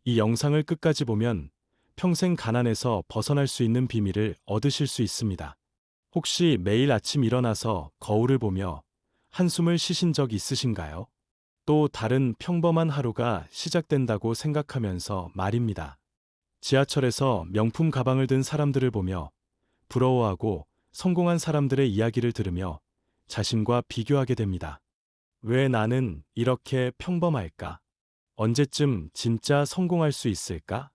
이 영상을 끝까지 보면 평생 가난에서 벗어날 수 있는 비밀을 얻으실 수 있습니다. 혹시 매일 아침 일어나서 거울을 보며 한숨을 쉬신 적 있으신가요? 또 다른 평범한 하루가 시작된다고 생각하면서 말입니다. 지하철에서 명품 가방을 든 사람들을 보며 부러워하고 성공한 사람들의 이야기를 들으며 자신과 비교하게 됩니다. 왜 나는 이렇게 평범할까? 언제쯤 진짜 성공할 수 있을까?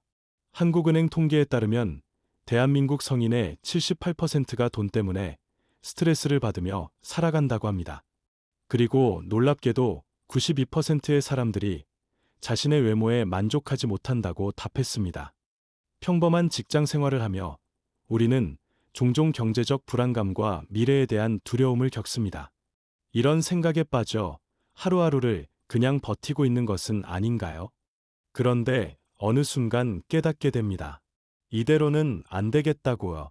한국은행 통계에 따르면 대한민국 성인의 78%가 돈 때문에 스트레스를 받으며 살아간다고 합니다. 그리고 놀랍게도 92%의 사람들이 자신의 외모에 만족하지 못한다고 답했습니다. 평범한 직장 생활을 하며 우리는 종종 경제적 불안감과 미래에 대한 두려움을 겪습니다. 이런 생각에 빠져 하루하루를 그냥 버티고 있는 것은 아닌가요? 그런데 어느 순간 깨닫게 됩니다. 이대로는 안 되겠다고요.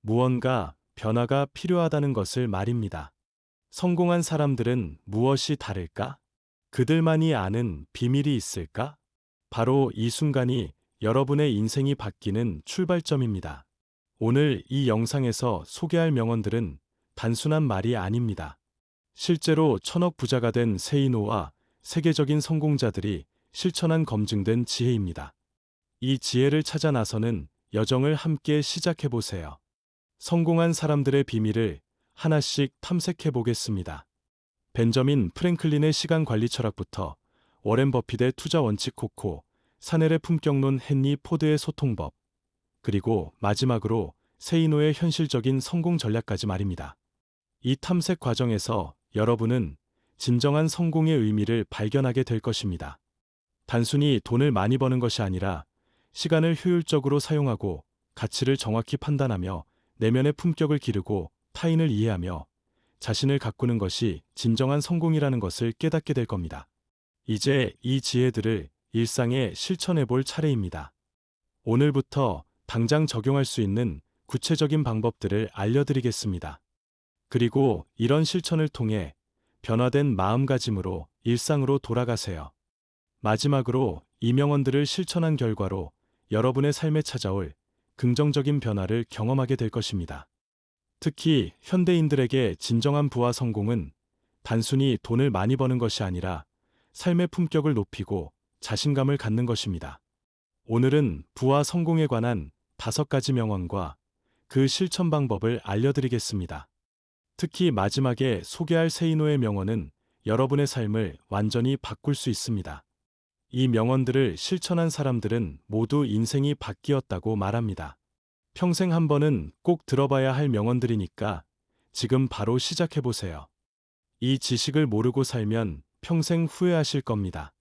무언가 변화가 필요하다는 것을 말입니다. 성공한 사람들은 무엇이 다를까? 그들만이 아는 비밀이 있을까? 바로 이 순간이 여러분의 인생이 바뀌는 출발점입니다. 오늘 이 영상에서 소개할 명언들은 단순한 말이 아닙니다. 실제로 천억 부자가 된 세이노와 세계적인 성공자들이 실천한 검증된 지혜입니다. 이 지혜를 찾아 나서는 여정을 함께 시작해 보세요. 성공한 사람들의 비밀을 하나씩 탐색해 보겠습니다. 벤저민 프랭클린의 시간 관리 철학부터 워렌 버핏의 투자 원칙 코코, 사넬의 품격론 헨리 포드의 소통법, 그리고 마지막으로 세이노의 현실적인 성공 전략까지 말입니다. 이 탐색 과정에서 여러분은 진정한 성공의 의미를 발견하게 될 것입니다. 단순히 돈을 많이 버는 것이 아니라 시간을 효율적으로 사용하고 가치를 정확히 판단하며 내면의 품격을 기르고 타인을 이해하며 자신을 가꾸는 것이 진정한 성공이라는 것을 깨닫게 될 겁니다. 이제 이 지혜들을 일상에 실천해 볼 차례입니다. 오늘부터 당장 적용할 수 있는 구체적인 방법들을 알려드리겠습니다. 그리고 이런 실천을 통해 변화된 마음가짐으로 일상으로 돌아가세요. 마지막으로 이 명언들을 실천한 결과로 여러분의 삶에 찾아올 긍정적인 변화를 경험하게 될 것입니다. 특히 현대인들에게 진정한 부와 성공은 단순히 돈을 많이 버는 것이 아니라 삶의 품격을 높이고 자신감을 갖는 것입니다. 오늘은 부와 성공에 관한 5가지 명언과 그 실천 방법을 알려드리겠습니다. 특히 마지막에 소개할 세이노의 명언은 여러분의 삶을 완전히 바꿀 수 있습니다. 이 명언들을 실천한 사람들은 모두 인생이 바뀌었다고 말합니다. 평생 한 번은 꼭 들어봐야 할 명언들이니까 지금 바로 시작해보세요. 이 지식을 모르고 살면 평생 후회하실 겁니다.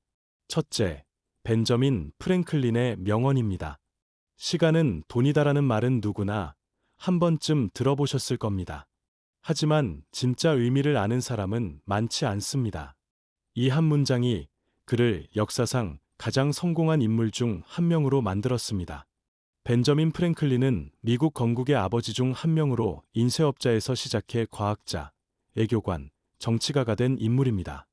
첫째, 벤저민 프랭클린의 명언입니다. 시간은 돈이다라는 말은 누구나 한 번쯤 들어보셨을 겁니다. 하지만 진짜 의미를 아는 사람은 많지 않습니다. 이 한 문장이 그를 역사상 가장 성공한 인물 중 한 명으로 만들었습니다. 벤저민 프랭클린은 미국 건국의 아버지 중 한 명으로 인쇄업자에서 시작해 과학자, 외교관, 정치가가 된 인물입니다.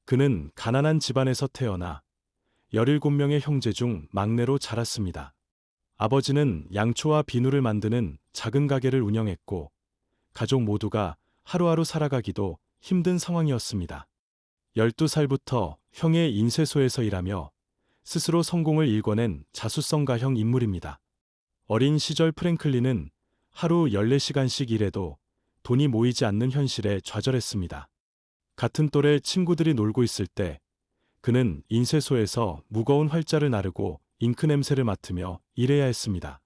그는 가난한 집안에서 태어나 17명의 형제 중 막내로 자랐습니다. 아버지는 양초와 비누를 만드는 작은 가게를 운영했고 가족 모두가 하루하루 살아가기도 힘든 상황이었습니다. 12살부터 형의 인쇄소에서 일하며 스스로 성공을 일궈낸 자수성가형 인물입니다. 어린 시절 프랭클린은 하루 14시간씩 일해도 돈이 모이지 않는 현실에 좌절했습니다. 같은 또래 친구들이 놀고 있을 때 그는 인쇄소에서 무거운 활자를 나르고 잉크 냄새를 맡으며 일해야 했습니다.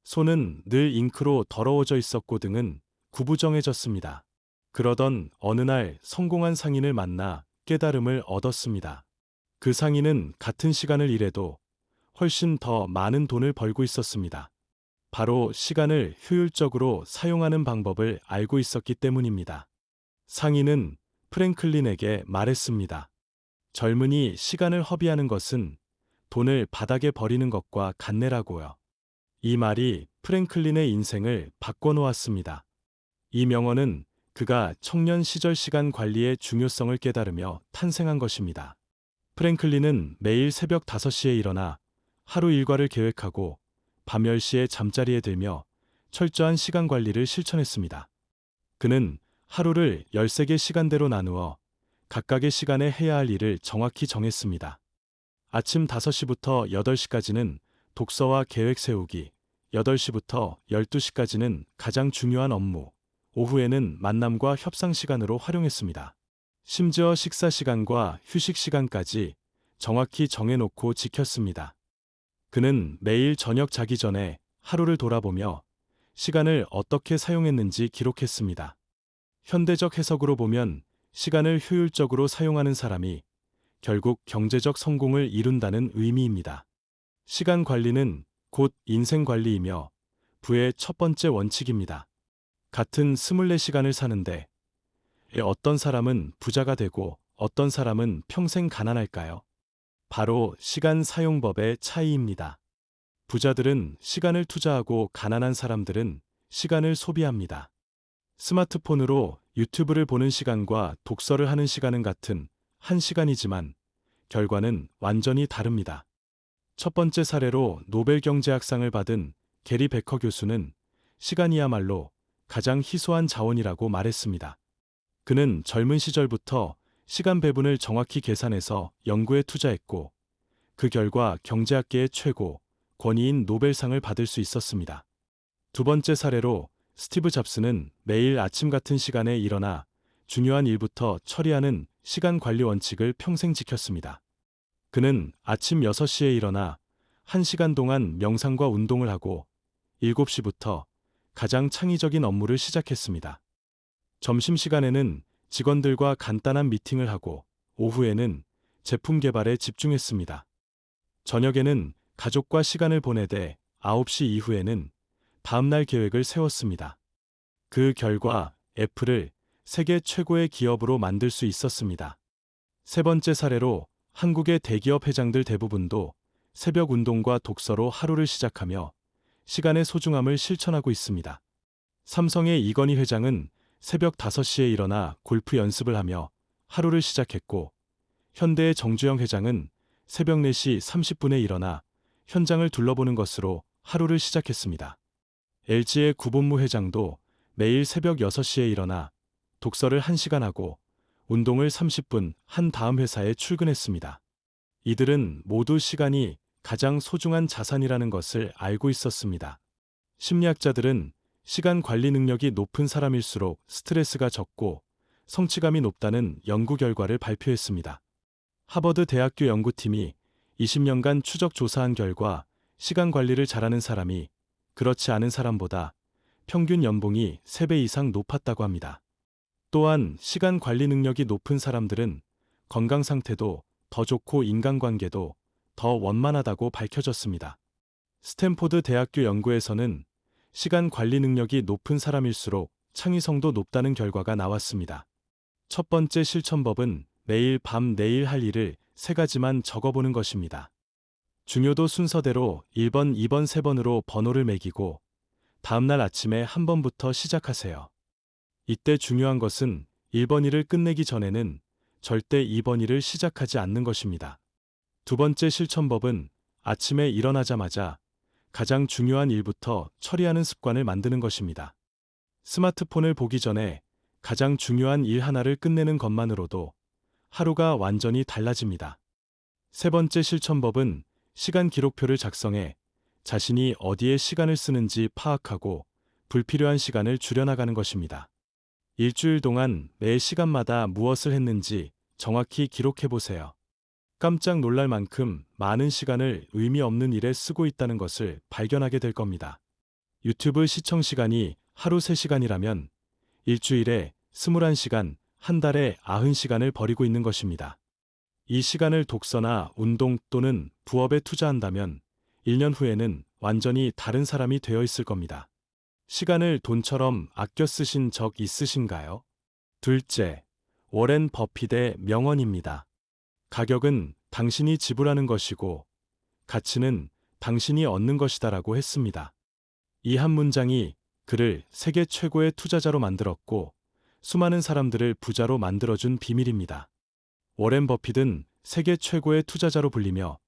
손은 늘 잉크로 더러워져 있었고 등은 구부정해졌습니다. 그러던 어느 날 성공한 상인을 만나 깨달음을 얻었습니다. 그 상인은 같은 시간을 일해도 훨씬 더 많은 돈을 벌고 있었습니다. 바로 시간을 효율적으로 사용하는 방법을 알고 있었기 때문입니다. 상인은 프랭클린에게 말했습니다. 젊은이 시간을 허비하는 것은 돈을 바닥에 버리는 것과 같네라고요. 이 말이 프랭클린의 인생을 바꿔놓았습니다. 이 명언은 그가 청년 시절 시간 관리의 중요성을 깨달으며 탄생한 것입니다. 프랭클린은 매일 새벽 5시에 일어나 하루 일과를 계획하고 밤 10시에 잠자리에 들며 철저한 시간 관리를 실천했습니다. 그는 하루를 13개 시간대로 나누어 각각의 시간에 해야 할 일을 정확히 정했습니다. 아침 5시부터 8시까지는 독서와 계획 세우기, 8시부터 12시까지는 가장 중요한 업무, 오후에는 만남과 협상 시간으로 활용했습니다. 심지어 식사 시간과 휴식 시간까지 정확히 정해놓고 지켰습니다. 그는 매일 저녁 자기 전에 하루를 돌아보며 시간을 어떻게 사용했는지 기록했습니다. 현대적 해석으로 보면 시간을 효율적으로 사용하는 사람이 결국 경제적 성공을 이룬다는 의미입니다. 시간 관리는 곧 인생 관리이며 부의 첫 번째 원칙입니다. 같은 24시간을 사는데 어떤 사람은 부자가 되고 어떤 사람은 평생 가난할까요? 바로 시간 사용법의 차이입니다. 부자들은 시간을 투자하고 가난한 사람들은 시간을 소비합니다. 스마트폰으로 유튜브를 보는 시간과 독서를 하는 시간은 같은 1시간이지만 결과는 완전히 다릅니다. 첫 번째 사례로 노벨 경제학상을 받은 게리 베커 교수는 시간이야말로 가장 희소한 자원이라고 말했습니다. 그는 젊은 시절부터 시간 배분을 정확히 계산해서 연구에 투자했고 그 결과 경제학계의 최고 권위인 노벨상을 받을 수 있었습니다. 두 번째 사례로 스티브 잡스는 매일 아침 같은 시간에 일어나 중요한 일부터 처리하는 시간 관리 원칙을 평생 지켰습니다. 그는 아침 6시에 일어나 1시간 동안 명상과 운동을 하고 7시부터 가장 창의적인 업무를 시작했습니다. 점심시간에는 직원들과 간단한 미팅을 하고 오후에는 제품 개발에 집중했습니다. 저녁에는 가족과 시간을 보내되 9시 이후에는 다음날 계획을 세웠습니다. 그 결과 애플을 세계 최고의 기업으로 만들 수 있었습니다. 세 번째 사례로 한국의 대기업 회장들 대부분도 새벽 운동과 독서로 하루를 시작하며 시간의 소중함을 실천하고 있습니다. 삼성의 이건희 회장은 새벽 5시에 일어나 골프 연습을 하며 하루를 시작했고 현대의 정주영 회장은 새벽 4시 30분에 일어나 현장을 둘러보는 것으로 하루를 시작했습니다. LG의 구본무 회장도 매일 새벽 6시에 일어나 독서를 1시간 하고 운동을 30분 한 다음 회사에 출근했습니다. 이들은 모두 시간이 가장 소중한 자산이라는 것을 알고 있었습니다. 심리학자들은 시간 관리 능력이 높은 사람일수록 스트레스가 적고 성취감이 높다는 연구 결과를 발표했습니다. 하버드 대학교 연구팀이 20년간 추적 조사한 결과 시간 관리를 잘하는 사람이 그렇지 않은 사람보다 평균 연봉이 3배 이상 높았다고 합니다. 또한 시간 관리 능력이 높은 사람들은 건강 상태도 더 좋고 인간관계도 더 원만하다고 밝혀졌습니다. 스탠포드 대학교 연구에서는 시간 관리 능력이 높은 사람일수록 창의성도 높다는 결과가 나왔습니다. 첫 번째 실천법은 매일 밤 내일 할 일을 3가지만 적어보는 것입니다. 중요도 순서대로 1번, 2번, 3번으로 번호를 매기고 다음날 아침에 한 번부터 시작하세요. 이때 중요한 것은 1번 일을 끝내기 전에는 절대 2번 일을 시작하지 않는 것입니다. 두 번째 실천법은 아침에 일어나자마자 가장 중요한 일부터 처리하는 습관을 만드는 것입니다. 스마트폰을 보기 전에 가장 중요한 일 하나를 끝내는 것만으로도 하루가 완전히 달라집니다. 세 번째 실천법은 시간 기록표를 작성해 자신이 어디에 시간을 쓰는지 파악하고 불필요한 시간을 줄여나가는 것입니다. 일주일 동안 매 시간마다 무엇을 했는지 정확히 기록해보세요. 깜짝 놀랄 만큼 많은 시간을 의미 없는 일에 쓰고 있다는 것을 발견하게 될 겁니다. 유튜브 시청 시간이 하루 3시간이라면 일주일에 21시간, 한 달에 90시간을 버리고 있는 것입니다. 이 시간을 독서나 운동 또는 부업에 투자한다면 1년 후에는 완전히 다른 사람이 되어 있을 겁니다. 시간을 돈처럼 아껴 쓰신 적 있으신가요? 둘째, 워렌 버핏의 명언입니다. 가격은 당신이 지불하는 것이고 가치는 당신이 얻는 것이다라고 했습니다. 이 한 문장이 그를 세계 최고의 투자자로 만들었고 수많은 사람들을 부자로 만들어준 비밀입니다. 워렌 버핏은 세계 최고의 투자자로 불리며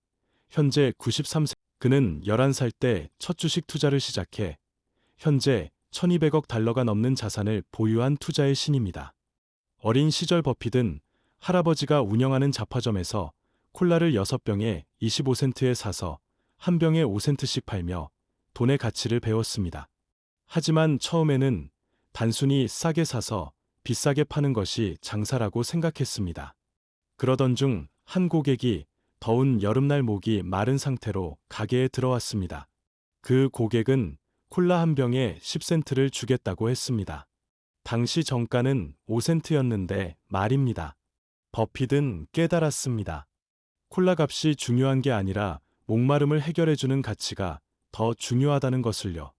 현재 93세 그는 11살 때 첫 주식 투자를 시작해 현재 1200억 달러가 넘는 자산을 보유한 투자의 신입니다. 어린 시절 버핏은 할아버지가 운영하는 잡화점에서 콜라를 6병에 25센트에 사서 한 병에 5센트씩 팔며 돈의 가치를 배웠습니다. 하지만 처음에는 단순히 싸게 사서 비싸게 파는 것이 장사라고 생각했습니다. 그러던 중 한 고객이 더운 여름날 목이 마른 상태로 가게에 들어왔습니다. 그 고객은 콜라 한 병에 10센트를 주겠다고 했습니다. 당시 정가는 5센트였는데 말입니다. 버핏은 깨달았습니다. 콜라 값이 중요한 게 아니라 목마름을 해결해주는 가치가 더 중요하다는 것을요.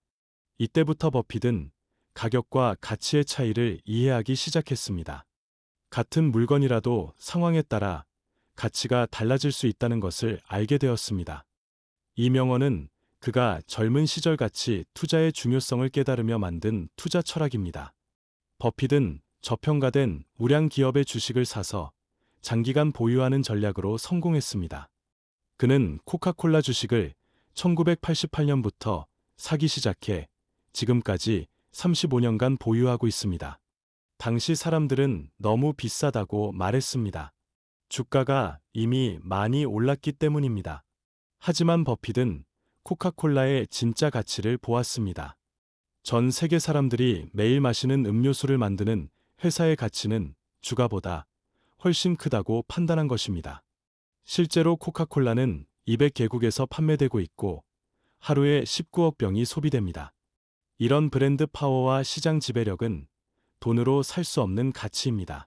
이때부터 버핏은 가격과 가치의 차이를 이해하기 시작했습니다. 같은 물건이라도 상황에 따라 가치가 달라질 수 있다는 것을 알게 되었습니다. 이 명언은 그가 젊은 시절같이 투자의 중요성을 깨달으며 만든 투자 철학입니다. 버핏은 저평가된 우량 기업의 주식을 사서 장기간 보유하는 전략으로 성공했습니다. 그는 코카콜라 주식을 1988년부터 사기 시작해 지금까지 35년간 보유하고 있습니다. 당시 사람들은 너무 비싸다고 말했습니다. 주가가 이미 많이 올랐기 때문입니다. 하지만 버핏은 코카콜라의 진짜 가치를 보았습니다. 전 세계 사람들이 매일 마시는 음료수를 만드는 회사의 가치는 주가보다 훨씬 크다고 판단한 것입니다. 실제로 코카콜라는 200개국에서 판매되고 있고 하루에 19억 병이 소비됩니다. 이런 브랜드 파워와 시장 지배력은 돈으로 살 수 없는 가치입니다.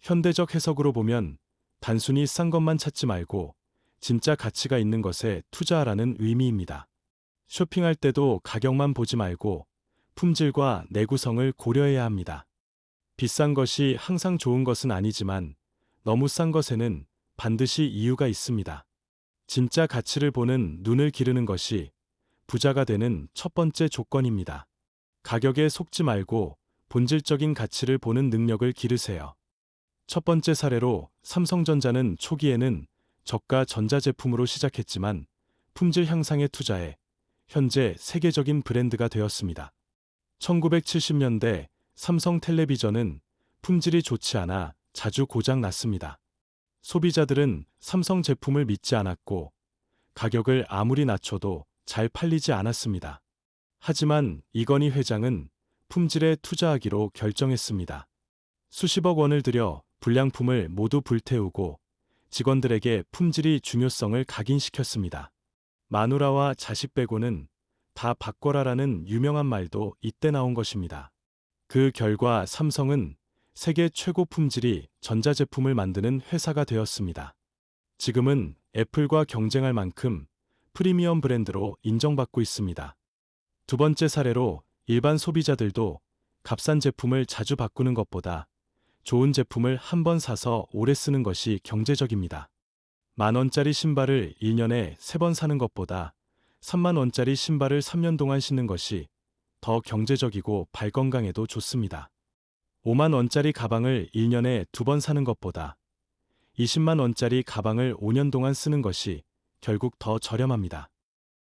현대적 해석으로 보면 단순히 싼 것만 찾지 말고 진짜 가치가 있는 것에 투자하라는 의미입니다. 쇼핑할 때도 가격만 보지 말고 품질과 내구성을 고려해야 합니다. 비싼 것이 항상 좋은 것은 아니지만 너무 싼 것에는 반드시 이유가 있습니다. 진짜 가치를 보는 눈을 기르는 것이 부자가 되는 첫 번째 조건입니다. 가격에 속지 말고 본질적인 가치를 보는 능력을 기르세요. 첫 번째 사례로 삼성전자는 초기에는 저가 전자제품으로 시작했지만 품질 향상에 투자해 현재 세계적인 브랜드가 되었습니다. 1970년대 삼성텔레비전은 품질이 좋지 않아 자주 고장 났습니다. 소비자들은 삼성 제품을 믿지 않았고 가격을 아무리 낮춰도 잘 팔리지 않았습니다. 하지만 이건희 회장은 품질에 투자하기로 결정했습니다. 수십억 원을 들여 불량품을 모두 불태우고 직원들에게 품질이 중요성을 각인시켰습니다. 마누라와 자식 빼고는 다 바꿔라라는 유명한 말도 이때 나온 것입니다. 그 결과 삼성은 세계 최고 품질이 전자제품을 만드는 회사가 되었습니다. 지금은 애플과 경쟁할 만큼 프리미엄 브랜드로 인정받고 있습니다. 두 번째 사례로 일반 소비자들도 값싼 제품을 자주 바꾸는 것보다 좋은 제품을 한 번 사서 오래 쓰는 것이 경제적입니다. 10,000원짜리 신발을 1년에 3번 사는 것보다 30,000원짜리 신발을 3년 동안 신는 것이 더 경제적이고 발 건강에도 좋습니다. 50,000원짜리 가방을 1년에 2번 사는 것보다 200,000원짜리 가방을 5년 동안 쓰는 것이 결국 더 저렴합니다.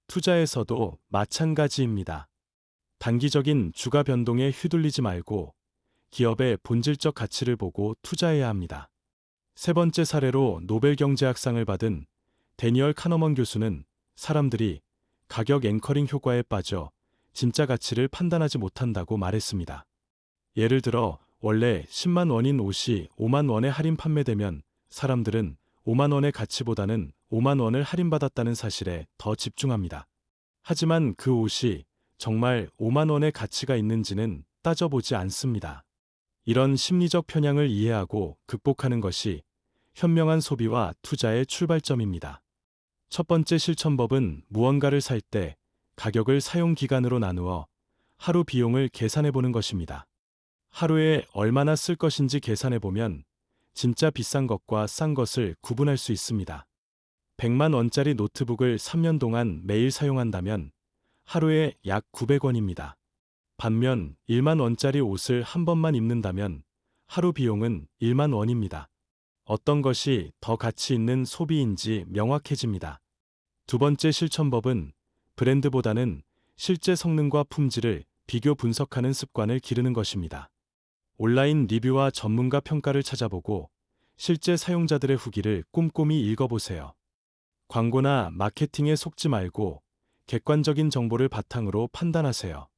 투자에서도 마찬가지입니다. 단기적인 주가 변동에 휘둘리지 말고 기업의 본질적 가치를 보고 투자해야 합니다. 세 번째 사례로 노벨 경제학상을 받은 데니얼 카너먼 교수는 사람들이 가격 앵커링 효과에 빠져 진짜 가치를 판단하지 못한다고 말했습니다. 예를 들어 원래 10만 원인 옷이 5만 원에 할인 판매되면 사람들은 5만 원의 가치보다는 5만 원을 할인받았다는 사실에 더 집중합니다. 하지만 그 옷이 정말 5만 원의 가치가 있는지는 따져보지 않습니다. 이런 심리적 편향을 이해하고 극복하는 것이 현명한 소비와 투자의 출발점입니다. 첫 번째 실천법은 무언가를 살 때 가격을 사용 기간으로 나누어 하루 비용을 계산해 보는 것입니다. 하루에 얼마나 쓸 것인지 계산해 보면 진짜 비싼 것과 싼 것을 구분할 수 있습니다. 100만 원짜리 노트북을 3년 동안 매일 사용한다면 하루에 약 900원입니다. 반면 1만 원짜리 옷을 한 번만 입는다면 하루 비용은 1만 원입니다. 어떤 것이 더 가치 있는 소비인지 명확해집니다. 두 번째 실천법은 브랜드보다는 실제 성능과 품질을 비교 분석하는 습관을 기르는 것입니다. 온라인 리뷰와 전문가 평가를 찾아보고 실제 사용자들의 후기를 꼼꼼히 읽어보세요. 광고나 마케팅에 속지 말고 객관적인 정보를 바탕으로 판단하세요.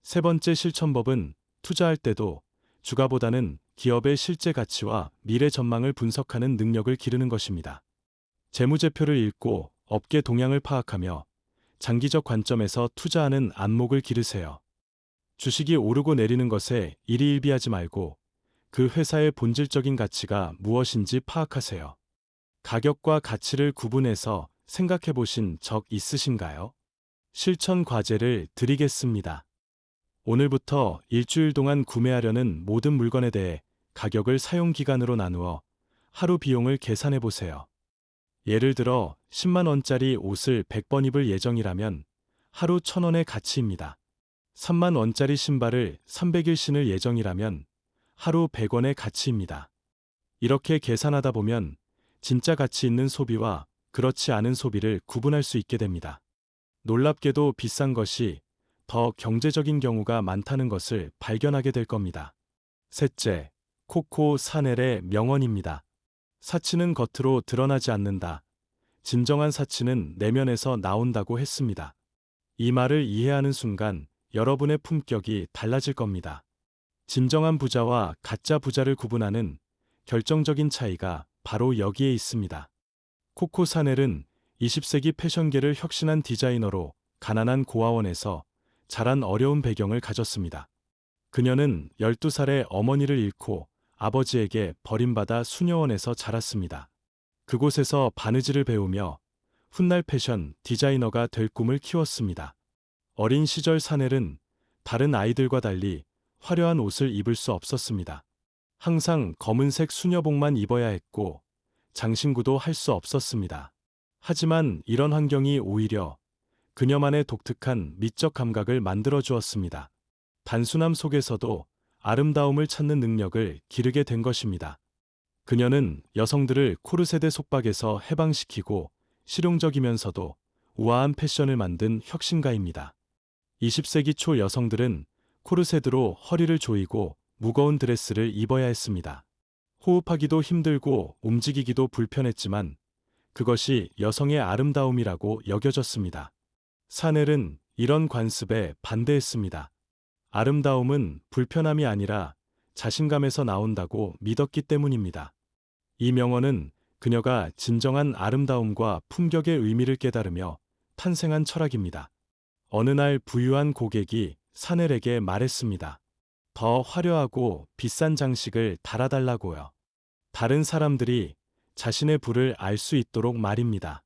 세 번째 실천법은 투자할 때도 주가보다는 기업의 실제 가치와 미래 전망을 분석하는 능력을 기르는 것입니다. 재무제표를 읽고 업계 동향을 파악하며 장기적 관점에서 투자하는 안목을 기르세요. 주식이 오르고 내리는 것에 일희일비하지 말고 그 회사의 본질적인 가치가 무엇인지 파악하세요. 가격과 가치를 구분해서 생각해 보신 적 있으신가요? 실천 과제를 드리겠습니다. 오늘부터 일주일 동안 구매하려는 모든 물건에 대해 가격을 사용 기간으로 나누어 하루 비용을 계산해 보세요. 예를 들어 10만 원짜리 옷을 100번 입을 예정이라면 하루 1,000원의 가치입니다. 3만 원짜리 신발을 300일 신을 예정이라면 하루 100원의 가치입니다. 이렇게 계산하다 보면 진짜 가치 있는 소비와 그렇지 않은 소비를 구분할 수 있게 됩니다. 놀랍게도 비싼 것이 더 경제적인 경우가 많다는 것을 발견하게 될 겁니다. 셋째, 코코 샤넬의 명언입니다. 사치는 겉으로 드러나지 않는다. 진정한 사치는 내면에서 나온다고 했습니다. 이 말을 이해하는 순간 여러분의 품격이 달라질 겁니다. 진정한 부자와 가짜 부자를 구분하는 결정적인 차이가 바로 여기에 있습니다. 코코 샤넬은 20세기 패션계를 혁신한 디자이너로 가난한 고아원에서 자란 어려운 배경을 가졌습니다. 그녀는 12살에 어머니를 잃고 아버지에게 버림받아 수녀원에서 자랐습니다. 그곳에서 바느질을 배우며 훗날 패션 디자이너가 될 꿈을 키웠습니다. 어린 시절 샤넬은 다른 아이들과 달리 화려한 옷을 입을 수 없었습니다. 항상 검은색 수녀복만 입어야 했고 장신구도 할 수 없었습니다. 하지만 이런 환경이 오히려 그녀만의 독특한 미적 감각을 만들어 주었습니다. 단순함 속에서도 아름다움을 찾는 능력을 기르게 된 것입니다. 그녀는 여성들을 코르셋의 속박에서 해방시키고 실용적이면서도 우아한 패션을 만든 혁신가입니다. 20세기 초 여성들은 코르셋으로 허리를 조이고 무거운 드레스를 입어야 했습니다. 호흡하기도 힘들고 움직이기도 불편했지만 그것이 여성의 아름다움이라고 여겨졌습니다. 샤넬은 이런 관습에 반대했습니다. 아름다움은 불편함이 아니라 자신감에서 나온다고 믿었기 때문입니다. 이 명언은 그녀가 진정한 아름다움과 품격의 의미를 깨달으며 탄생한 철학입니다. 어느 날 부유한 고객이 샤넬에게 말했습니다. 더 화려하고 비싼 장식을 달아달라고요. 다른 사람들이 자신의 부를 알 수 있도록 말입니다.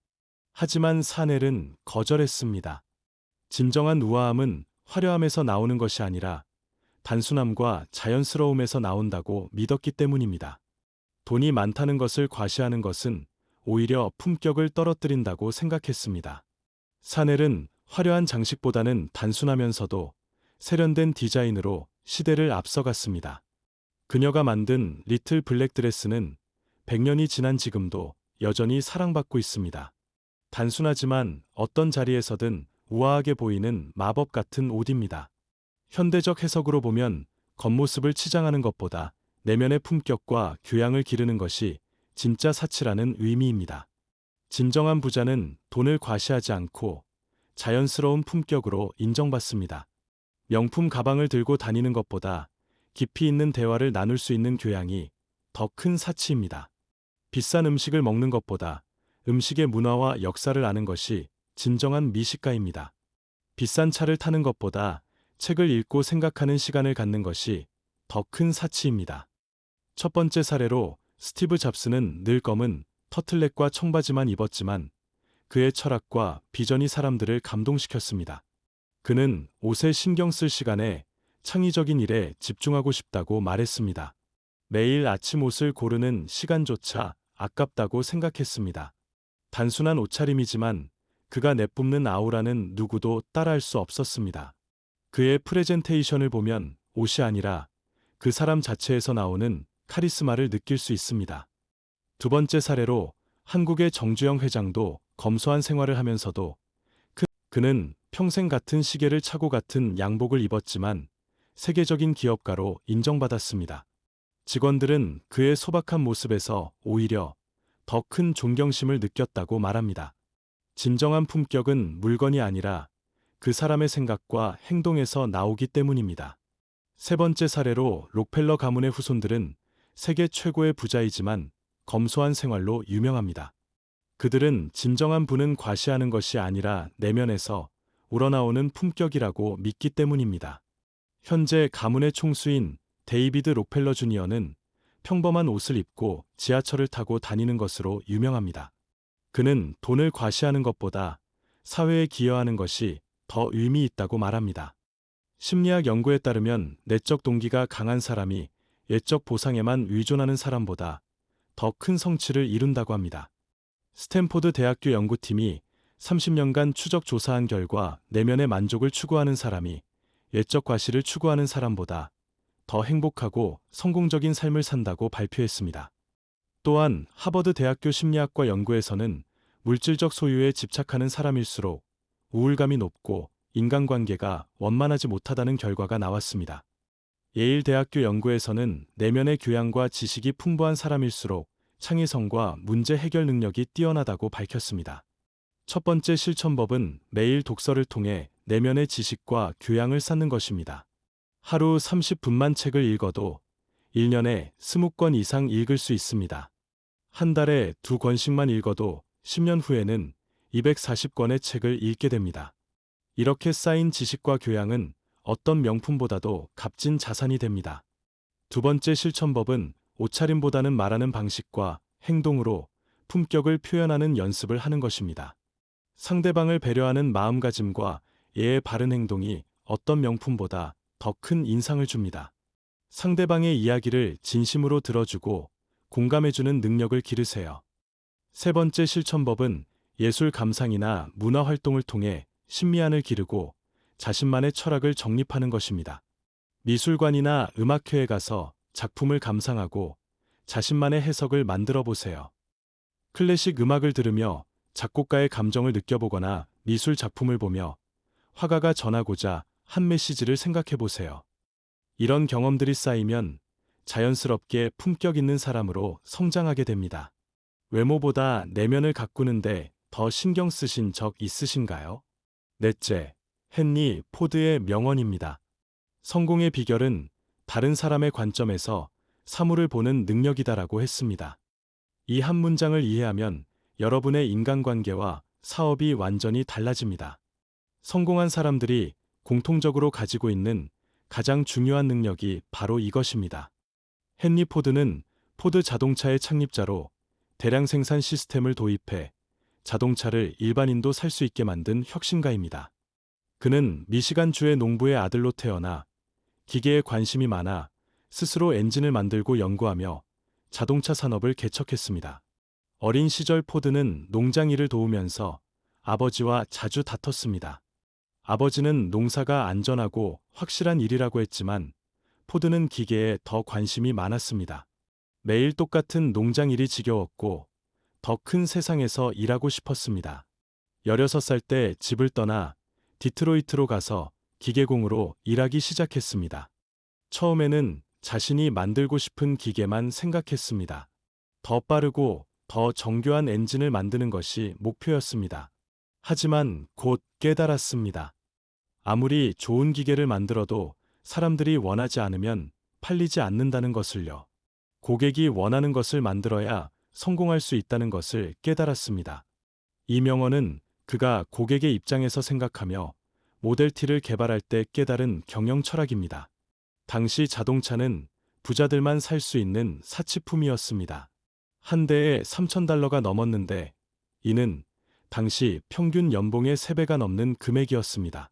하지만 샤넬은 거절했습니다. 진정한 우아함은 화려함에서 나오는 것이 아니라 단순함과 자연스러움에서 나온다고 믿었기 때문입니다. 돈이 많다는 것을 과시하는 것은 오히려 품격을 떨어뜨린다고 생각했습니다. 샤넬은 화려한 장식보다는 단순하면서도 세련된 디자인으로 시대를 앞서갔습니다. 그녀가 만든 리틀 블랙 드레스는 100년이 지난 지금도 여전히 사랑받고 있습니다. 단순하지만 어떤 자리에서든 우아하게 보이는 마법 같은 옷입니다. 현대적 해석으로 보면 겉모습을 치장하는 것보다 내면의 품격과 교양을 기르는 것이 진짜 사치라는 의미입니다. 진정한 부자는 돈을 과시하지 않고 자연스러운 품격으로 인정받습니다. 명품 가방을 들고 다니는 것보다 깊이 있는 대화를 나눌 수 있는 교양이 더 큰 사치입니다. 비싼 음식을 먹는 것보다 음식의 문화와 역사를 아는 것이 진정한 미식가입니다. 비싼 차를 타는 것보다 책을 읽고 생각하는 시간을 갖는 것이 더 큰 사치입니다. 첫 번째 사례로 스티브 잡스는 늘 검은 터틀넥과 청바지만 입었지만 그의 철학과 비전이 사람들을 감동시켰습니다. 그는 옷에 신경 쓸 시간에 창의적인 일에 집중하고 싶다고 말했습니다. 매일 아침 옷을 고르는 시간조차 아깝다고 생각했습니다. 단순한 옷차림이지만 그가 내뿜는 아우라는 누구도 따라할 수 없었습니다. 그의 프레젠테이션을 보면 옷이 아니라 그 사람 자체에서 나오는 카리스마를 느낄 수 있습니다. 두 번째 사례로 한국의 정주영 회장도 검소한 생활을 하면서도 그는 평생 같은 시계를 차고 같은 양복을 입었지만 세계적인 기업가로 인정받았습니다. 직원들은 그의 소박한 모습에서 오히려 더 큰 존경심을 느꼈다고 말합니다. 진정한 품격은 물건이 아니라 그 사람의 생각과 행동에서 나오기 때문입니다. 세 번째 사례로 록펠러 가문의 후손들은 세계 최고의 부자이지만 검소한 생활로 유명합니다. 그들은 진정한 부는 과시하는 것이 아니라 내면에서 우러나오는 품격이라고 믿기 때문입니다. 현재 가문의 총수인 데이비드 록펠러 주니어는 평범한 옷을 입고 지하철을 타고 다니는 것으로 유명합니다. 그는 돈을 과시하는 것보다 사회에 기여하는 것이 더 의미 있다고 말합니다. 심리학 연구에 따르면 내적 동기가 강한 사람이 예적 보상에만 의존하는 사람보다 더 큰 성취를 이룬다고 합니다. 스탠포드 대학교 연구팀이 30년간 추적 조사한 결과 내면의 만족을 추구하는 사람이 예적 과시를 추구하는 사람보다 더 행복하고 성공적인 삶을 산다고 발표했습니다. 또한 하버드 대학교 심리학과 연구에서는 물질적 소유에 집착하는 사람일수록 우울감이 높고 인간관계가 원만하지 못하다는 결과가 나왔습니다. 예일 대학교 연구에서는 내면의 교양과 지식이 풍부한 사람일수록 창의성과 문제 해결 능력이 뛰어나다고 밝혔습니다. 첫 번째 실천법은 매일 독서를 통해 내면의 지식과 교양을 쌓는 것입니다. 하루 30분만 책을 읽어도 1년에 20권 이상 읽을 수 있습니다. 한 달에 2권씩만 읽어도 10년 후에는 240권의 책을 읽게 됩니다. 이렇게 쌓인 지식과 교양은 어떤 명품보다도 값진 자산이 됩니다. 두 번째 실천법은 옷차림보다는 말하는 방식과 행동으로 품격을 표현하는 연습을 하는 것입니다. 상대방을 배려하는 마음가짐과 예의 바른 행동이 어떤 명품보다 더 큰 인상을 줍니다. 상대방의 이야기를 진심으로 들어주고 공감해주는 능력을 기르세요. 세 번째 실천법은 예술 감상이나 문화 활동을 통해 심미안을 기르고 자신만의 철학을 정립하는 것입니다. 미술관이나 음악회에 가서 작품을 감상하고 자신만의 해석을 만들어 보세요. 클래식 음악을 들으며 작곡가의 감정을 느껴보거나 미술 작품을 보며 화가가 전하고자 한 메시지를 생각해 보세요. 이런 경험들이 쌓이면 자연스럽게 품격 있는 사람으로 성장하게 됩니다. 외모보다 내면을 가꾸는데 더 신경 쓰신 적 있으신가요? 넷째, 헨리 포드의 명언입니다. 성공의 비결은 다른 사람의 관점에서 사물을 보는 능력이다라고 했습니다. 이 한 문장을 이해하면 여러분의 인간관계와 사업이 완전히 달라집니다. 성공한 사람들이 공통적으로 가지고 있는 가장 중요한 능력이 바로 이것입니다. 헨리 포드는 포드 자동차의 창립자로 대량 생산 시스템을 도입해 자동차를 일반인도 살 수 있게 만든 혁신가입니다. 그는 미시간주의 농부의 아들로 태어나 기계에 관심이 많아 스스로 엔진을 만들고 연구하며 자동차 산업을 개척했습니다. 어린 시절 포드는 농장 일을 도우면서 아버지와 자주 다퉜습니다. 아버지는 농사가 안전하고 확실한 일이라고 했지만 포드는 기계에 더 관심이 많았습니다. 매일 똑같은 농장 일이 지겨웠고 더 큰 세상에서 일하고 싶었습니다. 16살 때 집을 떠나 디트로이트로 가서 기계공으로 일하기 시작했습니다. 처음에는 자신이 만들고 싶은 기계만 생각했습니다. 더 빠르고 더 정교한 엔진을 만드는 것이 목표였습니다. 하지만 곧 깨달았습니다. 아무리 좋은 기계를 만들어도 사람들이 원하지 않으면 팔리지 않는다는 것을요. 고객이 원하는 것을 만들어야 성공할 수 있다는 것을 깨달았습니다. 이 명언은 그가 고객의 입장에서 생각하며 모델 T를 개발할 때 깨달은 경영 철학입니다. 당시 자동차는 부자들만 살 수 있는 사치품이었습니다. 한 대에 $3,000가 넘었는데 이는 당시 평균 연봉의 3배가 넘는 금액이었습니다.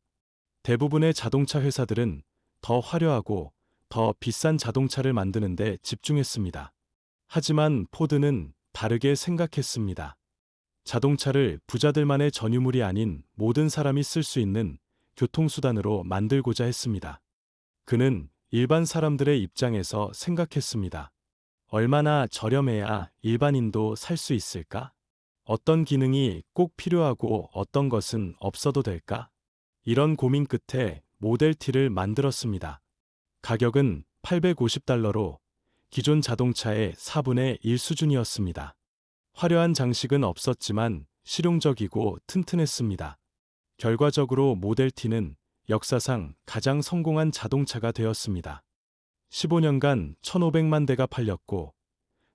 대부분의 자동차 회사들은 더 화려하고 더 비싼 자동차를 만드는 데 집중했습니다. 하지만 포드는 다르게 생각했습니다. 자동차를 부자들만의 전유물이 아닌 모든 사람이 쓸 수 있는 교통수단으로 만들고자 했습니다. 그는 일반 사람들의 입장에서 생각했습니다. 얼마나 저렴해야 일반인도 살 수 있을까? 어떤 기능이 꼭 필요하고 어떤 것은 없어도 될까? 이런 고민 끝에 모델 T를 만들었습니다. 가격은 $850로 기존 자동차의 4분의 1 수준이었습니다. 화려한 장식은 없었지만 실용적이고 튼튼했습니다. 결과적으로 모델 T는 역사상 가장 성공한 자동차가 되었습니다. 15년간 1,500만 대가 팔렸고,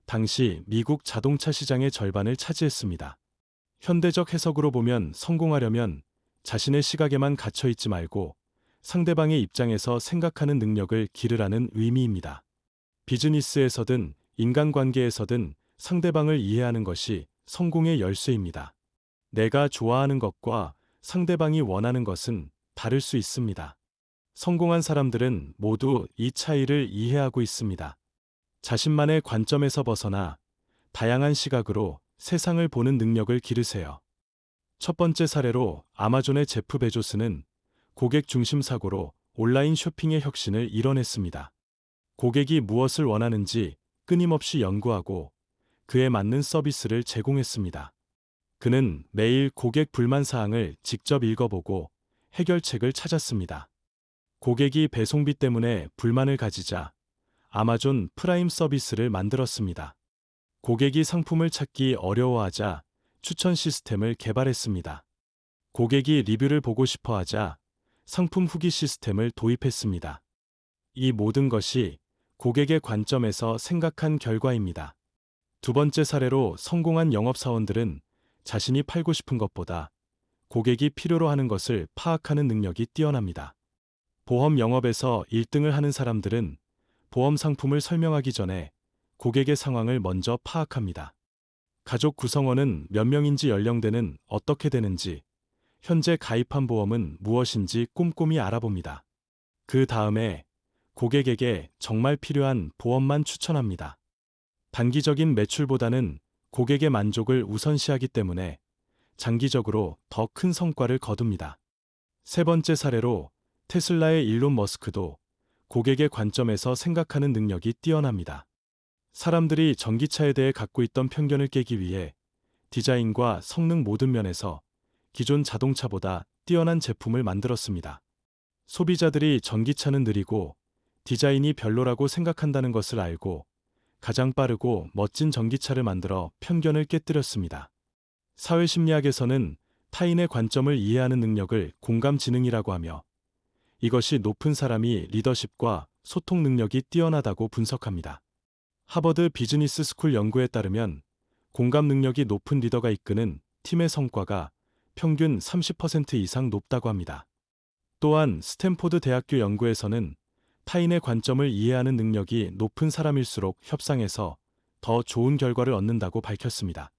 당시 미국 자동차 시장의 절반을 차지했습니다. 현대적 해석으로 보면 성공하려면 자신의 시각에만 갇혀 있지 말고 상대방의 입장에서 생각하는 능력을 기르라는 의미입니다. 비즈니스에서든 인간관계에서든 상대방을 이해하는 것이 성공의 열쇠입니다. 내가 좋아하는 것과 상대방이 원하는 것은 다를 수 있습니다. 성공한 사람들은 모두 이 차이를 이해하고 있습니다. 자신만의 관점에서 벗어나 다양한 시각으로 세상을 보는 능력을 기르세요. 첫 번째 사례로 아마존의 제프 베조스는 고객 중심 사고로 온라인 쇼핑의 혁신을 이뤄냈습니다. 고객이 무엇을 원하는지 끊임없이 연구하고 그에 맞는 서비스를 제공했습니다. 그는 매일 고객 불만 사항을 직접 읽어보고 해결책을 찾았습니다. 고객이 배송비 때문에 불만을 가지자 아마존 프라임 서비스를 만들었습니다. 고객이 상품을 찾기 어려워하자 추천 시스템을 개발했습니다. 고객이 리뷰를 보고 싶어 하자 상품 후기 시스템을 도입했습니다. 이 모든 것이 고객의 관점에서 생각한 결과입니다. 두 번째 사례로 성공한 영업사원들은 자신이 팔고 싶은 것보다 고객이 필요로 하는 것을 파악하는 능력이 뛰어납니다. 보험 영업에서 1등을 하는 사람들은 보험 상품을 설명하기 전에 고객의 상황을 먼저 파악합니다. 가족 구성원은 몇 명인지 연령대는 어떻게 되는지, 현재 가입한 보험은 무엇인지 꼼꼼히 알아봅니다. 그 다음에 고객에게 정말 필요한 보험만 추천합니다. 단기적인 매출보다는 고객의 만족을 우선시하기 때문에 장기적으로 더 큰 성과를 거둡니다. 세 번째 사례로 테슬라의 일론 머스크도 고객의 관점에서 생각하는 능력이 뛰어납니다. 사람들이 전기차에 대해 갖고 있던 편견을 깨기 위해 디자인과 성능 모든 면에서 기존 자동차보다 뛰어난 제품을 만들었습니다. 소비자들이 전기차는 느리고 디자인이 별로라고 생각한다는 것을 알고 가장 빠르고 멋진 전기차를 만들어 편견을 깨뜨렸습니다. 사회심리학에서는 타인의 관점을 이해하는 능력을 공감지능이라고 하며 이것이 높은 사람이 리더십과 소통 능력이 뛰어나다고 분석합니다. 하버드 비즈니스 스쿨 연구에 따르면 공감 능력이 높은 리더가 이끄는 팀의 성과가 평균 30% 이상 높다고 합니다. 또한 스탠포드 대학교 연구에서는 타인의 관점을 이해하는 능력이 높은 사람일수록 협상에서 더 좋은 결과를 얻는다고 밝혔습니다.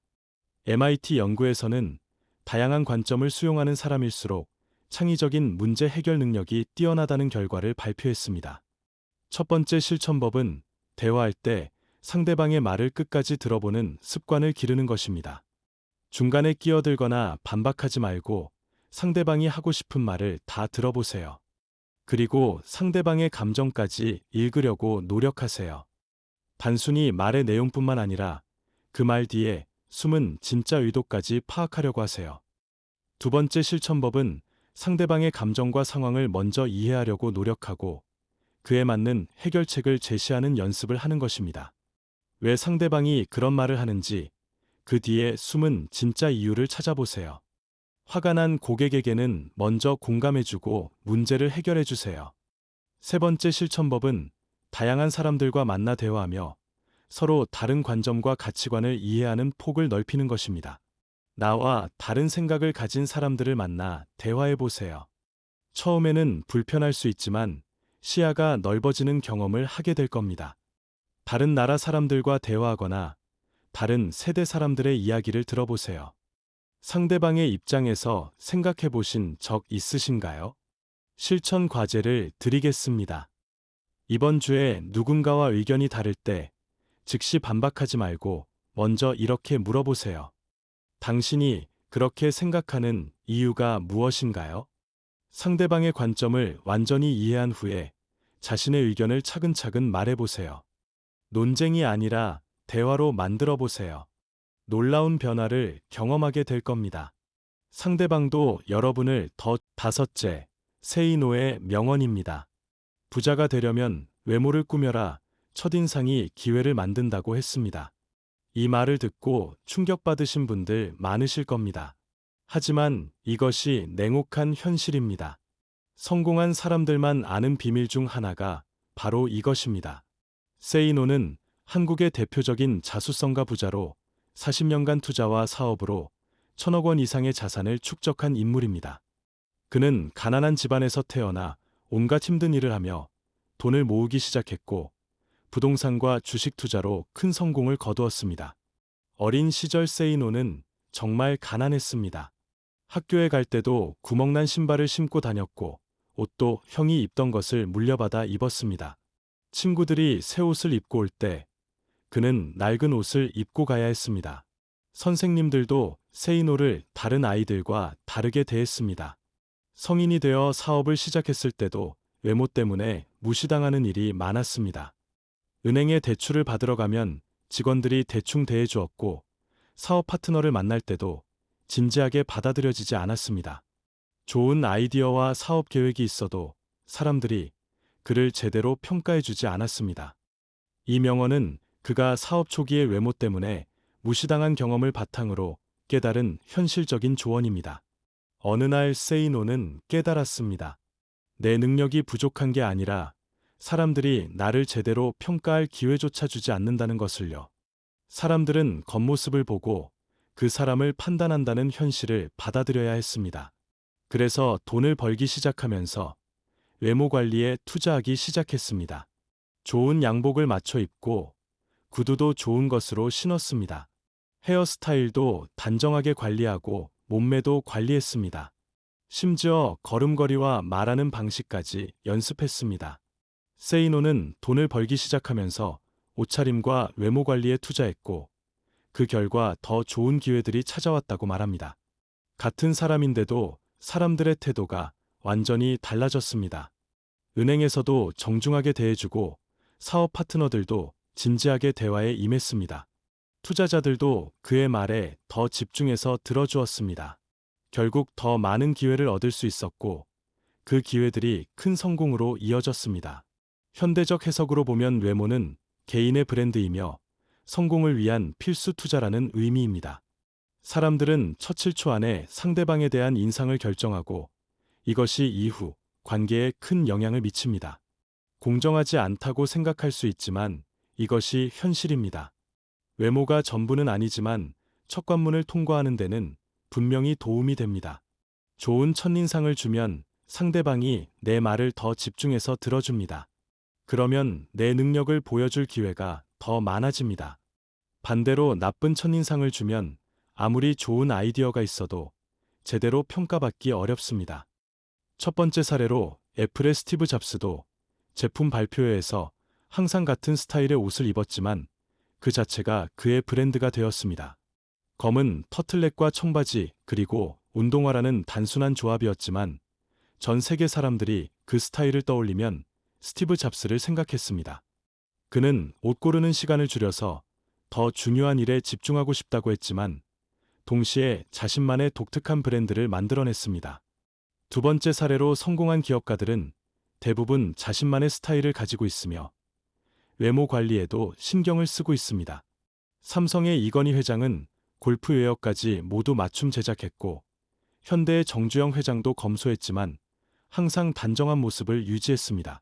MIT 연구에서는 다양한 관점을 수용하는 사람일수록 창의적인 문제 해결 능력이 뛰어나다는 결과를 발표했습니다. 첫 번째 실천법은 대화할 때 상대방의 말을 끝까지 들어보는 습관을 기르는 것입니다. 중간에 끼어들거나 반박하지 말고 상대방이 하고 싶은 말을 다 들어보세요. 그리고 상대방의 감정까지 읽으려고 노력하세요. 단순히 말의 내용뿐만 아니라 그 말 뒤에 숨은 진짜 의도까지 파악하려고 하세요. 두 번째 실천법은 상대방의 감정과 상황을 먼저 이해하려고 노력하고 그에 맞는 해결책을 제시하는 연습을 하는 것입니다. 왜 상대방이 그런 말을 하는지 그 뒤에 숨은 진짜 이유를 찾아보세요. 화가 난 고객에게는 먼저 공감해주고 문제를 해결해주세요. 세 번째 실천법은 다양한 사람들과 만나 대화하며 서로 다른 관점과 가치관을 이해하는 폭을 넓히는 것입니다. 나와 다른 생각을 가진 사람들을 만나 대화해보세요. 처음에는 불편할 수 있지만 시야가 넓어지는 경험을 하게 될 겁니다. 다른 나라 사람들과 대화하거나 다른 세대 사람들의 이야기를 들어보세요. 상대방의 입장에서 생각해 보신 적 있으신가요? 실천 과제를 드리겠습니다. 이번 주에 누군가와 의견이 다를 때 즉시 반박하지 말고 먼저 이렇게 물어보세요. 당신이 그렇게 생각하는 이유가 무엇인가요? 상대방의 관점을 완전히 이해한 후에 자신의 의견을 차근차근 말해보세요. 논쟁이 아니라 대화로 만들어 보세요. 놀라운 변화를 경험하게 될 겁니다. 상대방도 여러분을 더 다섯째, 세이노의 명언입니다. 부자가 되려면 외모를 꾸며라. 첫인상이 기회를 만든다고 했습니다. 이 말을 듣고 충격받으신 분들 많으실 겁니다. 하지만 이것이 냉혹한 현실입니다. 성공한 사람들만 아는 비밀 중 하나가 바로 이것입니다. 세이노는 한국의 대표적인 자수성가 부자로 40년간 투자와 사업으로 1,000억 원 이상의 자산을 축적한 인물입니다. 그는 가난한 집안에서 태어나 온갖 힘든 일을 하며 돈을 모으기 시작했고 부동산과 주식 투자로 큰 성공을 거두었습니다. 어린 시절 세이노는 정말 가난했습니다. 학교에 갈 때도 구멍난 신발을 신고 다녔고 옷도 형이 입던 것을 물려받아 입었습니다. 친구들이 새 옷을 입고 올 때 그는 낡은 옷을 입고 가야 했습니다. 선생님들도 세이노를 다른 아이들과 다르게 대했습니다. 성인이 되어 사업을 시작했을 때도 외모 때문에 무시당하는 일이 많았습니다. 은행에 대출을 받으러 가면 직원들이 대충 대해주었고 사업 파트너를 만날 때도 진지하게 받아들여지지 않았습니다. 좋은 아이디어와 사업 계획이 있어도 사람들이 그를 제대로 평가해주지 않았습니다. 이 명언은 그가 사업 초기의 외모 때문에 무시당한 경험을 바탕으로 깨달은 현실적인 조언입니다. 어느 날 세이노는 깨달았습니다. 내 능력이 부족한 게 아니라 사람들이 나를 제대로 평가할 기회조차 주지 않는다는 것을요. 사람들은 겉모습을 보고 그 사람을 판단한다는 현실을 받아들여야 했습니다. 그래서 돈을 벌기 시작하면서 외모 관리에 투자하기 시작했습니다. 좋은 양복을 맞춰 입고 구두도 좋은 것으로 신었습니다. 헤어스타일도 단정하게 관리하고 몸매도 관리했습니다. 심지어 걸음걸이와 말하는 방식까지 연습했습니다. 세이노는 돈을 벌기 시작하면서 옷차림과 외모 관리에 투자했고 그 결과 더 좋은 기회들이 찾아왔다고 말합니다. 같은 사람인데도 사람들의 태도가 완전히 달라졌습니다. 은행에서도 정중하게 대해주고 사업 파트너들도 진지하게 대화에 임했습니다. 투자자들도 그의 말에 더 집중해서 들어주었습니다. 결국 더 많은 기회를 얻을 수 있었고 그 기회들이 큰 성공으로 이어졌습니다. 현대적 해석으로 보면 외모는 개인의 브랜드이며 성공을 위한 필수 투자라는 의미입니다. 사람들은 첫 7초 안에 상대방에 대한 인상을 결정하고 이것이 이후 관계에 큰 영향을 미칩니다. 공정하지 않다고 생각할 수 있지만 이것이 현실입니다. 외모가 전부는 아니지만 첫 관문을 통과하는 데는 분명히 도움이 됩니다. 좋은 첫인상을 주면 상대방이 내 말을 더 집중해서 들어줍니다. 그러면 내 능력을 보여줄 기회가 더 많아집니다. 반대로 나쁜 첫인상을 주면 아무리 좋은 아이디어가 있어도 제대로 평가받기 어렵습니다. 첫 번째 사례로 애플의 스티브 잡스도 제품 발표회에서 항상 같은 스타일의 옷을 입었지만 그 자체가 그의 브랜드가 되었습니다. 검은 터틀넥과 청바지 그리고 운동화라는 단순한 조합이었지만 전 세계 사람들이 그 스타일을 떠올리면 스티브 잡스를 생각했습니다. 그는 옷 고르는 시간을 줄여서 더 중요한 일에 집중하고 싶다고 했지만 동시에 자신만의 독특한 브랜드를 만들어냈습니다. 두 번째 사례로 성공한 기업가들은 대부분 자신만의 스타일을 가지고 있으며 외모 관리에도 신경을 쓰고 있습니다. 삼성의 이건희 회장은 골프웨어까지 모두 맞춤 제작했고 현대의 정주영 회장도 검소했지만 항상 단정한 모습을 유지했습니다.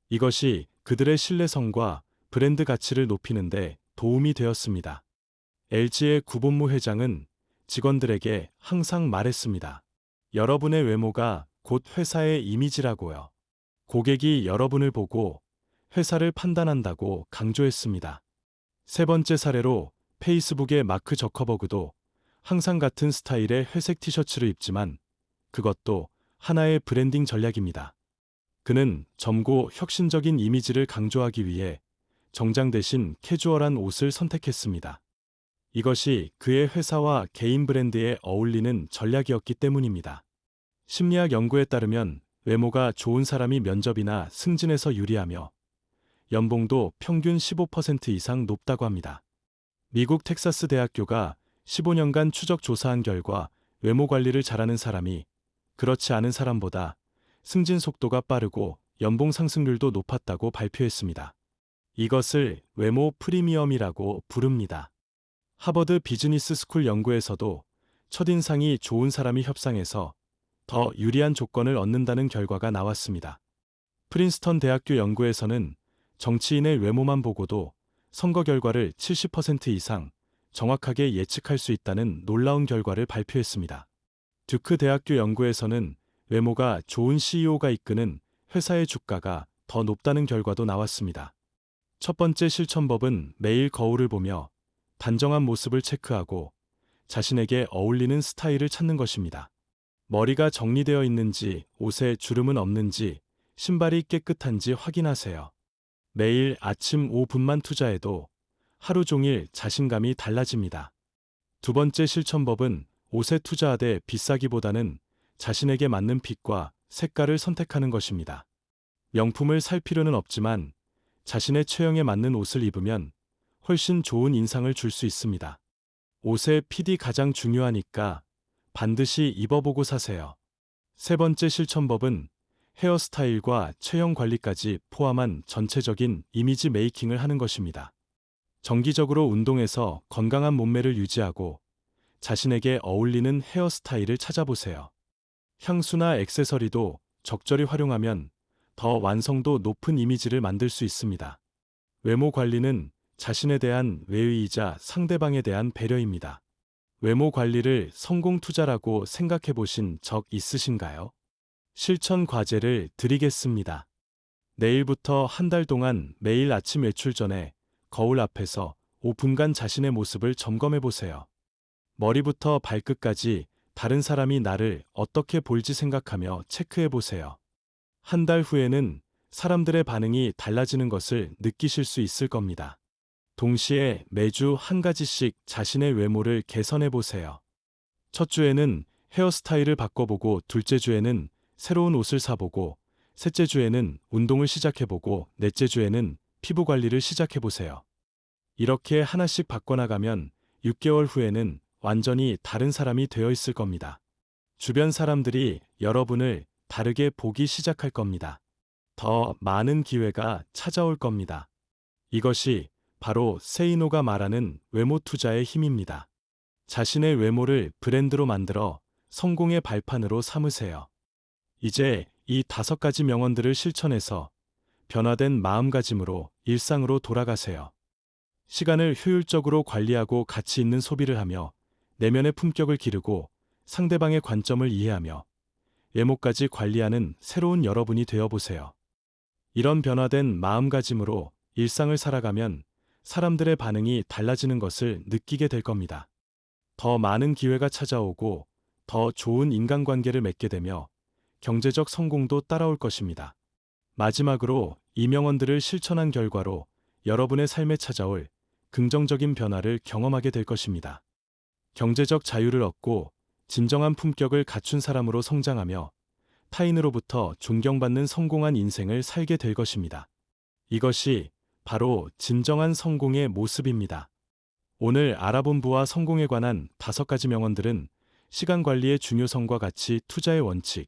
이것이 그들의 신뢰성과 브랜드 가치를 높이는데 도움이 되었습니다. LG의 구본무 회장은 직원들에게 항상 말했습니다. 여러분의 외모가 곧 회사의 이미지라고요. 고객이 여러분을 보고 회사를 판단한다고 강조했습니다. 세 번째 사례로 페이스북의 마크 저커버그도 항상 같은 스타일의 회색 티셔츠를 입지만 그것도 하나의 브랜딩 전략입니다. 그는 젊고 혁신적인 이미지를 강조하기 위해 정장 대신 캐주얼한 옷을 선택했습니다. 이것이 그의 회사와 개인 브랜드에 어울리는 전략이었기 때문입니다. 심리학 연구에 따르면 외모가 좋은 사람이 면접이나 승진에서 유리하며 연봉도 평균 15% 이상 높다고 합니다. 미국 텍사스 대학교가 15년간 추적 조사한 결과 외모 관리를 잘하는 사람이 그렇지 않은 사람보다 승진 속도가 빠르고 연봉 상승률도 높았다고 발표했습니다. 이것을 외모 프리미엄이라고 부릅니다. 하버드 비즈니스 스쿨 연구에서도 첫인상이 좋은 사람이 협상에서 더 유리한 조건을 얻는다는 결과가 나왔습니다. 프린스턴 대학교 연구에서는 정치인의 외모만 보고도 선거 결과를 70% 이상 정확하게 예측할 수 있다는 놀라운 결과를 발표했습니다. 듀크 대학교 연구에서는 외모가 좋은 CEO가 이끄는 회사의 주가가 더 높다는 결과도 나왔습니다. 첫 번째 실천법은 매일 거울을 보며 단정한 모습을 체크하고 자신에게 어울리는 스타일을 찾는 것입니다. 머리가 정리되어 있는지, 옷에 주름은 없는지, 신발이 깨끗한지 확인하세요. 매일 아침 5분만 투자해도 하루 종일 자신감이 달라집니다. 두 번째 실천법은 옷에 투자하되 비싸기보다는 자신에게 맞는 핏과 색깔을 선택하는 것입니다. 명품을 살 필요는 없지만 자신의 체형에 맞는 옷을 입으면 훨씬 좋은 인상을 줄 수 있습니다. 옷의 핏이 가장 중요하니까 반드시 입어보고 사세요. 세 번째 실천법은 헤어스타일과 체형 관리까지 포함한 전체적인 이미지 메이킹을 하는 것입니다. 정기적으로 운동해서 건강한 몸매를 유지하고 자신에게 어울리는 헤어스타일을 찾아보세요. 향수나 액세서리도 적절히 활용하면 더 완성도 높은 이미지를 만들 수 있습니다. 외모 관리는 자신에 대한 외의이자 상대방에 대한 배려입니다. 외모 관리를 성공 투자라고 생각해 보신 적 있으신가요? 실천 과제를 드리겠습니다. 내일부터 한 달 동안 매일 아침 외출 전에 거울 앞에서 5분간 자신의 모습을 점검해 보세요. 머리부터 발끝까지 다른 사람이 나를 어떻게 볼지 생각하며 체크해 보세요. 한 달 후에는 사람들의 반응이 달라지는 것을 느끼실 수 있을 겁니다. 동시에 매주 한 가지씩 자신의 외모를 개선해 보세요. 첫 주에는 헤어스타일을 바꿔보고, 둘째 주에는 새로운 옷을 사보고, 셋째 주에는 운동을 시작해보고, 넷째 주에는 피부 관리를 시작해보세요. 이렇게 하나씩 바꿔나가면 6개월 후에는 완전히 다른 사람이 되어 있을 겁니다. 주변 사람들이 여러분을 다르게 보기 시작할 겁니다. 더 많은 기회가 찾아올 겁니다. 이것이 바로 세이노가 말하는 외모 투자의 힘입니다. 자신의 외모를 브랜드로 만들어 성공의 발판으로 삼으세요. 이제 이 5가지 명언들을 실천해서 변화된 마음가짐으로 일상으로 돌아가세요. 시간을 효율적으로 관리하고 가치 있는 소비를 하며 내면의 품격을 기르고 상대방의 관점을 이해하며 외모까지 관리하는 새로운 여러분이 되어보세요. 이런 변화된 마음가짐으로 일상을 살아가면 사람들의 반응이 달라지는 것을 느끼게 될 겁니다. 더 많은 기회가 찾아오고 더 좋은 인간관계를 맺게 되며 경제적 성공도 따라올 것입니다. 마지막으로 이 명언들을 실천한 결과로 여러분의 삶에 찾아올 긍정적인 변화를 경험하게 될 것입니다. 경제적 자유를 얻고 진정한 품격을 갖춘 사람으로 성장하며 타인으로부터 존경받는 성공한 인생을 살게 될 것입니다. 이것이 바로 진정한 성공의 모습입니다. 오늘 알아본 부와 성공에 관한 5가지 명언들은 시간 관리의 중요성과 같이 투자의 원칙,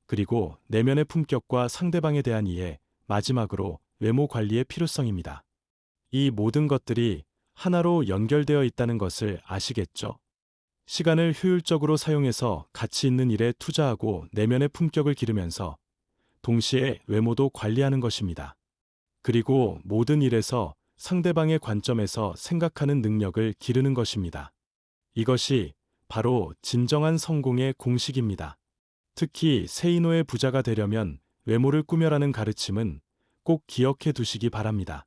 그리고 내면의 품격과 상대방에 대한 이해, 마지막으로 외모 관리의 필요성입니다. 이 모든 것들이 하나로 연결되어 있다는 것을 아시겠죠? 시간을 효율적으로 사용해서 가치 있는 일에 투자하고 내면의 품격을 기르면서 동시에 외모도 관리하는 것입니다. 그리고 모든 일에서 상대방의 관점에서 생각하는 능력을 기르는 것입니다. 이것이 바로 진정한 성공의 공식입니다. 특히 세이노의 부자가 되려면 외모를 꾸며라는 가르침은 꼭 기억해 두시기 바랍니다.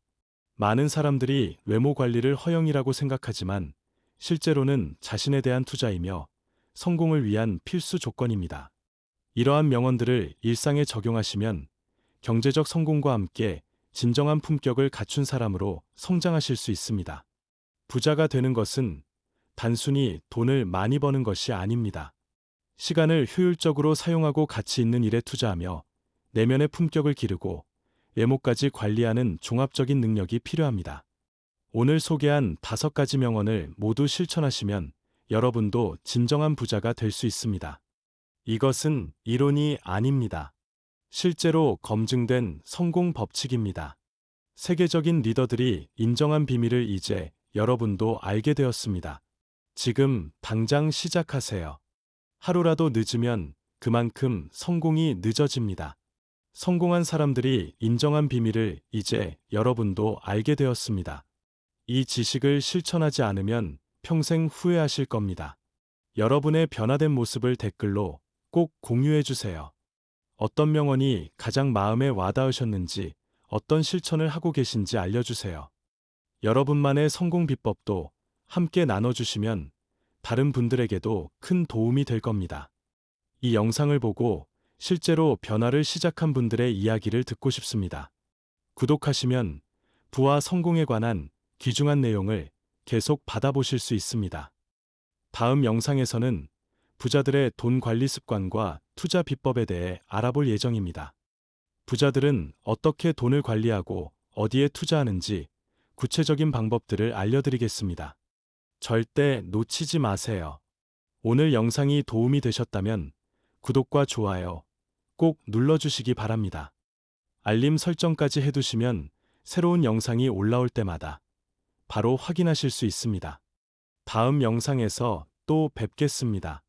많은 사람들이 외모 관리를 허영이라고 생각하지만 실제로는 자신에 대한 투자이며 성공을 위한 필수 조건입니다. 이러한 명언들을 일상에 적용하시면 경제적 성공과 함께 진정한 품격을 갖춘 사람으로 성장하실 수 있습니다. 부자가 되는 것은 단순히 돈을 많이 버는 것이 아닙니다. 시간을 효율적으로 사용하고 가치 있는 일에 투자하며 내면의 품격을 기르고 외모까지 관리하는 종합적인 능력이 필요합니다. 오늘 소개한 5가지 명언을 모두 실천하시면 여러분도 진정한 부자가 될 수 있습니다. 이것은 이론이 아닙니다. 실제로 검증된 성공 법칙입니다. 세계적인 리더들이 인정한 비밀을 이제 여러분도 알게 되었습니다. 지금 당장 시작하세요. 하루라도 늦으면 그만큼 성공이 늦어집니다. 성공한 사람들이 인정한 비밀을 이제 여러분도 알게 되었습니다. 이 지식을 실천하지 않으면 평생 후회하실 겁니다. 여러분의 변화된 모습을 댓글로 꼭 공유해 주세요. 어떤 명언이 가장 마음에 와닿으셨는지, 어떤 실천을 하고 계신지 알려주세요. 여러분만의 성공 비법도 함께 나눠주시면 다른 분들에게도 큰 도움이 될 겁니다. 이 영상을 보고 실제로 변화를 시작한 분들의 이야기를 듣고 싶습니다. 구독하시면 부와 성공에 관한 귀중한 내용을 계속 받아보실 수 있습니다. 다음 영상에서는 부자들의 돈 관리 습관과 투자 비법에 대해 알아볼 예정입니다. 부자들은 어떻게 돈을 관리하고 어디에 투자하는지 구체적인 방법들을 알려드리겠습니다. 절대 놓치지 마세요. 오늘 영상이 도움이 되셨다면 구독과 좋아요 꼭 눌러주시기 바랍니다. 알림 설정까지 해두시면 새로운 영상이 올라올 때마다 바로 확인하실 수 있습니다. 다음 영상에서 또 뵙겠습니다.